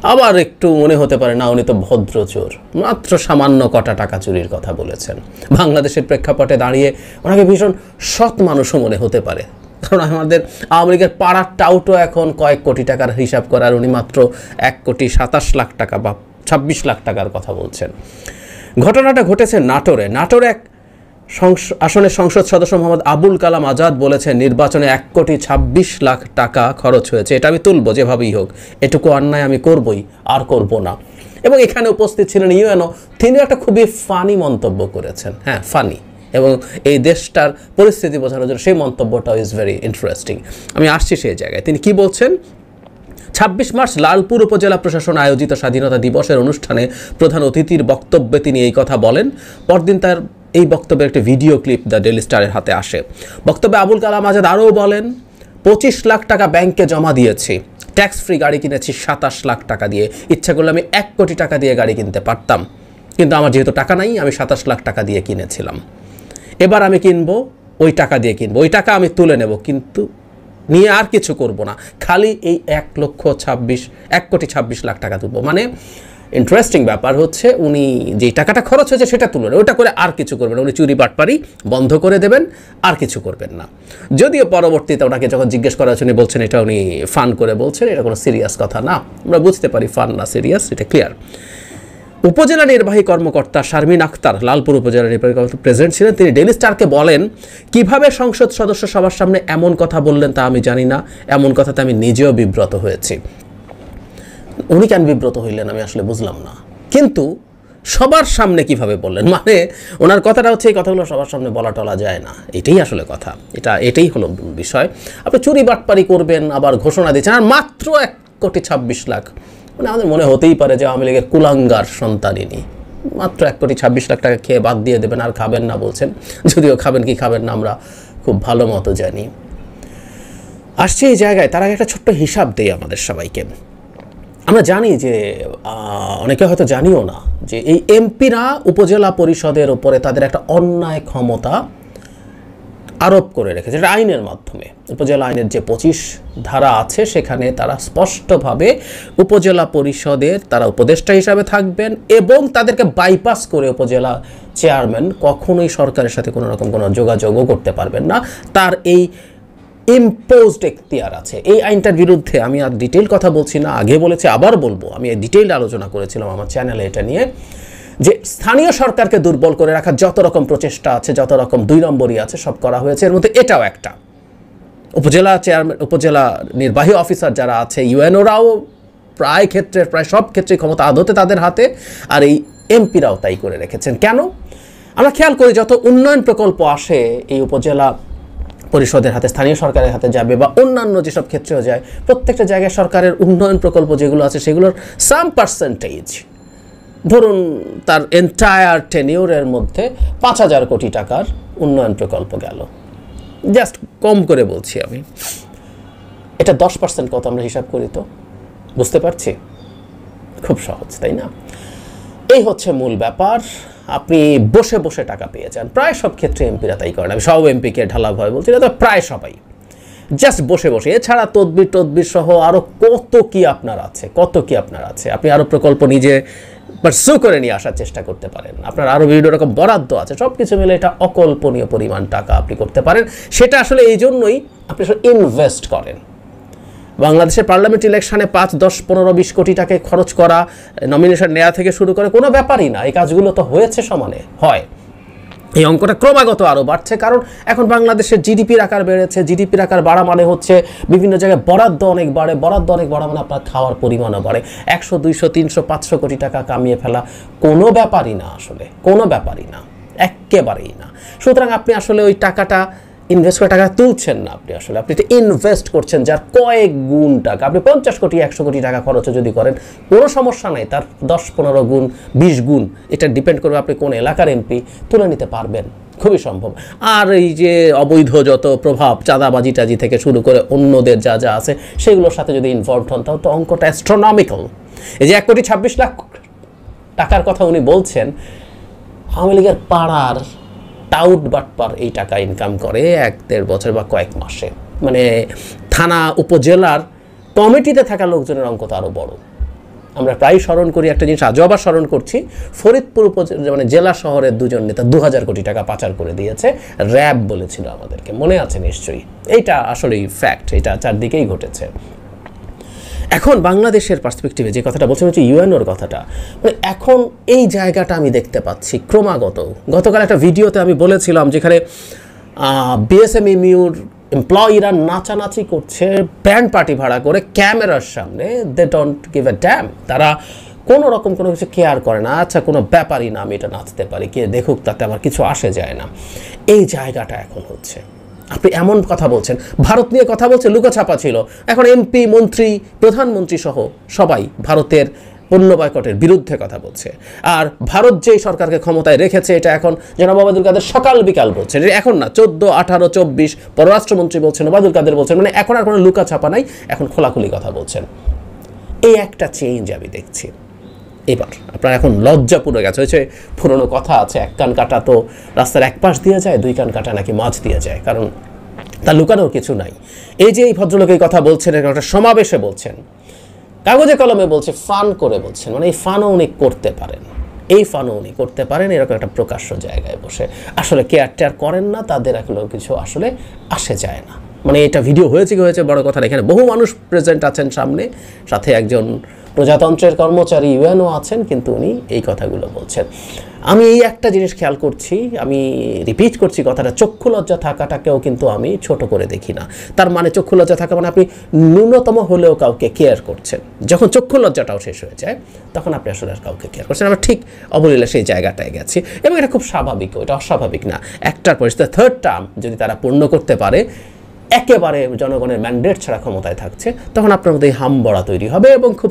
আবার একটু মনে হতে পারে না উনি তো ভদ্র চোর, মাত্র সামান্য কটা টাকা চুরির কথা বলেছেন। বাংলাদেশের প্রেক্ষাপটে দাঁড়িয়ে ওনাকে ভীষণ সৎ মানুষও মনে হতে পারে, কারণ আমাদের আওয়ামী লীগের পাড়ার টাউটও এখন কয়েক কোটি টাকার হিসাব করার, উনি মাত্র 1,27,00,000 টাকা বা 26 লাখ টাকার কথা বলছেন। ঘটনাটা ঘটেছে নাটোরে। নাটোরে এক আসনের সংসদ সদস্য মোহাম্মদ আবুল কালাম আজাদ বলেছেন নির্বাচনে 1,26,00,000 টাকা খরচ হয়েছে, এটা আমি তুলবো যেভাবেই হোক, এটুকু অন্যায় আমি করবই আর করব না। এবং এখানে উপস্থিত ছিলেন ইউএনও, তিনি একটা খুবই ফানি মন্তব্য করেছেন, হ্যাঁ ফানি, এবং এই দেশটার পরিস্থিতি বোঝানোর জন্য সেই মন্তব্যটাও ইজ ভেরি ইন্টারেস্টিং। আমি আসছি সেই জায়গায়। তিনি কি বলছেন, 26 মার্চ লালপুর উপজেলা প্রশাসন আয়োজিত স্বাধীনতা দিবসের অনুষ্ঠানে প্রধান অতিথির বক্তব্যে তিনি এই কথা বলেন। পরদিন তার এই বক্তব্যের একটি ভিডিও ক্লিপ দ্য ডেইলি স্টারের হাতে আসে। বক্তব্যে আবুল কালাম আজাদ আরও বলেন, 25 লাখ টাকা ব্যাংকে জমা দিয়েছি, ট্যাক্স ফ্রি গাড়ি কিনেছি 27 লাখ টাকা দিয়ে, ইচ্ছা করলে আমি 1 কোটি টাকা দিয়ে গাড়ি কিনতে পারতাম, কিন্তু আমার যেহেতু টাকা নাই আমি 27 লাখ টাকা দিয়ে কিনেছিলাম। এবার আমি কিনবো, ওই টাকা দিয়ে কিনবো, ওই টাকা আমি তুলে নেব, কিন্তু নিয়ে আর কিছু করব না, খালি এই 1,26,00,000 টাকা তুলব। মানে ইন্টারেস্টিং ব্যাপার হচ্ছে উনি যেই টাকাটা খরচ হয়েছে সেটা তুলবেন, ওটা করে আর কিছু করবেন না, উনি চুরি বাটপারি বন্ধ করে দেবেন, আর কিছু করবেন না। যদিও পরবর্তীতে ওনাকে যখন জিজ্ঞেস করা হচ্ছে উনি বলছেন এটা উনি ফান করে বলছেন, এটা কোনো সিরিয়াস কথা না, আমরা বুঝতে পারি ফান না সিরিয়াস, এটা ক্লিয়ার। উপজেলা নির্বাহী কর্মকর্তা শারমিন আক্তার লালপুর উপজেলা নির্বাহী কর্মকর্তা প্রেসিডেন্ট ছিলেন, তিনি ডেইলি স্টারকে বলেন, কিভাবে সংসদ সদস্য সবার সামনে এমন কথা বললেন তা আমি জানি না, এমন কথাতে আমি নিজেও বিব্রত হয়েছি। উনি কেন বিব্রত হইলেন আমি আসলে বুঝলাম না, কিন্তু সবার সামনে কিভাবে বললেন, মানে ওনার কথাটা হচ্ছে এই কথাগুলো সবার সামনে বলা টলা যায় না, এটাই আসলে কথা, এটাই হলো বিষয়। আপনি চুরি বাটপারি করবেন আবার ঘোষণা দিচ্ছেন, আর মাত্র 1,26,00,000, মানে আমাদের মনে হতেই পারে যে আওয়ামী লীগের কুলাঙ্গার সন্তানিনী, মাত্র 1,26,00,000 টাকা খেয়ে বাদ দিয়ে দেবেন আর খাবেন না বলছেন, যদিও খাবেন কি খাবেন না আমরা খুব ভালো মতো জানি। আসছে এই জায়গায় তার আগে একটা ছোট্ট হিসাব দেই আমাদের সবাইকে। আমরা জানি যে অনেকে হয়তো জানিও না যে এই এমপিরা উপজেলা পরিষদের উপরে তাদের একটা অন্যায় ক্ষমতা আরোপ করে রেখেছে, এটা আইনের মাধ্যমে। উপজেলা আইনের যে 25 ধারা আছে সেখানে তারা স্পষ্টভাবে উপজেলা পরিষদের তারা উপদেষ্টা হিসাবে থাকবেন, এবং তাদেরকে বাইপাস করে উপজেলা চেয়ারম্যান কখনোই সরকারের সাথে কোনো রকম কোনো যোগাযোগও করতে পারবেন না, তার এই ইম্পোজড এখতিয়ার আছে। এই আইনটার বিরুদ্ধে আমি আর ডিটেইল কথা বলছি না, আগে বলেছি আবার বলবো, আমি ডিটেইল আলোচনা করেছিলাম আমার চ্যানেলে এটা নিয়ে, যে স্থানীয় সরকারকে দুর্বল করে রাখার যত রকম প্রচেষ্টা আছে, যত রকম 2 নম্বরই আছে, সব করা হয়েছে। এর মধ্যে এটাও একটা। উপজেলা চেয়ারম্যান, উপজেলা নির্বাহী অফিসার যারা আছে, ইউএনওরাও প্রায় সব ক্ষেত্রে ক্ষমতা আদতে তাদের হাতে, আর এই এমপিরাও তাই করে রেখেছেন। কেন? আমরা খেয়াল করি যত উন্নয়ন প্রকল্প আসে এই উপজেলা পরিষদের হাতে, স্থানীয় সরকারের হাতে যাবে বা অন্যান্য যেসব ক্ষেত্রেও যায়, প্রত্যেকটা জায়গায় সরকারের উন্নয়ন প্রকল্প যেগুলো আছে সেগুলোর সাম পার্সেন্টেজ, ধরুন তার এন্টায়ার টেনিউরের মধ্যে 5,000 কোটি টাকার উন্নয়ন প্রকল্প গেল, জাস্ট কম করে বলছি আমি, এটা 10% কত আমরা হিসাব করি তো বুঝতে পারছি, খুব সহজ তাই না? এই হচ্ছে মূল ব্যাপার। আপনি বসে বসে টাকা পেয়ে যান, প্রায় সব ক্ষেত্রে এমপিরা তাই করেন, আমি সব এমপিকে ঢালা ভয় বলছি না, তবে প্রায় সবাই জাস্ট বসে বসে। এছাড়া তদবির সহ আরও কত কি আপনার আছে, আপনি আরও প্রকল্প নিজে পারসু করে নিয়ে আসার চেষ্টা করতে পারেন, আপনার আরও বিভিন্ন রকম বরাদ্দ আছে, সব কিছু মিলে এটা অকল্পনীয় পরিমাণ টাকা আপনি করতে পারেন। সেটা আসলে এই জন্যই আপনি আসলে ইনভেস্ট করেন। বাংলাদেশের পার্লামেন্ট ইলেকশনে 5, 10, 15, 20 কোটি টাকা খরচ করা, নমিনেশন নেওয়া থেকে শুরু করে কোনো ব্যাপারই না, এই কাজগুলো তো হয়েছে সমানে হয়। এই অঙ্কটা ক্রমাগত আরও বাড়ছে, কারণ এখন বাংলাদেশের জিডিপির আকার বেড়েছে। জিডিপির আকার বাড়া মানে হচ্ছে বিভিন্ন জায়গায় বরাদ্দ অনেক বাড়ে, বরাদ্দ অনেক বাড়া মানে আপনার খাওয়ার পরিমাণও বাড়ে। 100, 200, 300, 500 কোটি টাকা কামিয়ে ফেলা কোনো ব্যাপারই না, আসলে কোনো ব্যাপারই না, একেবারেই না। সুতরাং আপনি আসলে ওই টাকাটা ইনভেস্ট করে টাকা তুলছেন না, আপনি এটা ইনভেস্ট করছেন যার কয়েক গুণ টাকা। আপনি 50 কোটি 100 কোটি টাকা খরচও যদি করেন কোনো সমস্যা নাই, তার 10, 15 গুণ 20 গুণ এটা ডিপেন্ড করবে আপনি কোন এলাকার এমপি, তুলে নিতে পারবেন, খুবই সম্ভব। আর এই যে অবৈধ যত প্রভাব, চাঁদাবাজি টাজি থেকে শুরু করে অন্যদের যা যা আছে সেগুলোর সাথে যদি ইনভলভ হন তাহলে তো অঙ্কটা অ্যাস্ট্রোনমিক্যাল। এই যে 1,26,00,000 টাকার কথা উনি বলছেন, আওয়ামী লীগের পাড়ার টাউট বাটপার এই টাকা ইনকাম করে 1-1.5 বছর বা কয়েক মাসে। মানে থানা উপজেলার কমিটিতে থাকা লোকজনের অঙ্ক তো আরও বড়, আমরা প্রায় স্মরণ করি একটা জিনিস, আজও আবার স্মরণ করছি, ফরিদপুর মানে জেলা শহরের দুজন নেতা 2000 কোটি টাকা পাচার করে দিয়েছে, র্যাব বলেছিল আমাদেরকে, মনে আছে নিশ্চয়ই। এইটা আসলেই ফ্যাক্ট, এটা চারদিকেই ঘটেছে। এখন বাংলাদেশের পার্সপেক্টিভে যে কথাটা বলছেন হচ্ছে ইউএনওর কথাটা, মানে এখন এই জায়গাটা আমি দেখতে পাচ্ছি ক্রমাগত। গতকাল একটা ভিডিওতে আমি বলেছিলাম যেখানে বিএসএমইউর এমপ্লয়িরা নাচানাচি করছে ব্যান্ড পার্টি ভাড়া করে ক্যামেরার সামনে, they don't give a damn, তারা কোনো রকম কোনো কিছু কেয়ার করে না, আচ্ছা কোনো ব্যাপারই না, আমি এটা নাচতে পারি, কে দেখুক তাতে আমার কিছু আসে যায় না। এই জায়গাটা এখন হচ্ছে। আপনি এমন কথা বলছেন, ভারত নিয়ে কথা বলছে, লুকাছাপা ছিল, এখন এমপি, মন্ত্রী, প্রধানমন্ত্রী সহ সবাই ভারতের পণ্য বয়কটের বিরুদ্ধে কথা বলছে। আর ভারত যেই সরকারকে ক্ষমতায় রেখেছে, এটা এখন জনাব ওবায়দুল কাদের সকাল বিকাল বলছে, এখন না 14, 18, 24 পররাষ্ট্রমন্ত্রী বলছেন, ওবায়দুল কাদের বলছেন, মানে এখন আর কোনো লুকাছাপা নাই, এখন খোলাখুলি কথা বলছেন। এই একটা চেঞ্জ আমি দেখছি এবার। আপনার এখন লজ্জা পুরো গেছে, হয়েছে পুরনো কথা আছে, এক কান কাটা তো রাস্তার এক পাশ দিয়ে যায়, দুই কান কাটা নাকি মাছ দিয়ে যায়, কারণ তার লুকানোর কিছু নাই। এই যে এই ভদ্রলোক এই কথা বলছেন, একটা সমাবেশে বলছেন, কাগজে কলমে বলছে, ফান করে বলছেন, মানে এই ফানও উনি করতে পারেন, এই ফানও উনি করতে পারেন এরকম একটা প্রকাশ্য জায়গায় বসে। আসলে কেয়ার টেয়ার করেন না, তাদের এখনো কিছু আসলে আসে যায় না। মানে এটা ভিডিও হয়েছে কি হয়েছে বড় কথা, এখানে বহু মানুষ প্রেজেন্ট আছেন সামনে, সাথে একজন প্রজাতন্ত্রের কর্মচারী ইউএনও আছেন, কিন্তু উনি এই কথাগুলো বলছেন। আমি এই একটা জিনিস খেয়াল করছি, আমি রিপিট করছি কথাটা, চক্ষু লজ্জা থাকাটাকেও কিন্তু আমি ছোট করে দেখি না। তার মানে চক্ষু লজ্জা থাকা মানে আপনি ন্যূনতম হলেও কাউকে কেয়ার করছেন। যখন চক্ষু লজ্জাটাও শেষ হয়ে যায়, তখন আপনি আসলে আর কাউকে কেয়ার করছেন। আমরা ঠিক অবলীলা সেই জায়গাটায় গেছি, এবং এটা খুব স্বাভাবিক, এটা অস্বাভাবিক না। একটার পরিস্থিতি থার্ড টার্ম যদি তারা পূর্ণ করতে পারে, একেবারে জনগণের ম্যান্ডেট ছাড়া ক্ষমতায় থাকছে, তখন আপনার মধ্যে হামবড়া তৈরি হবে, এবং খুব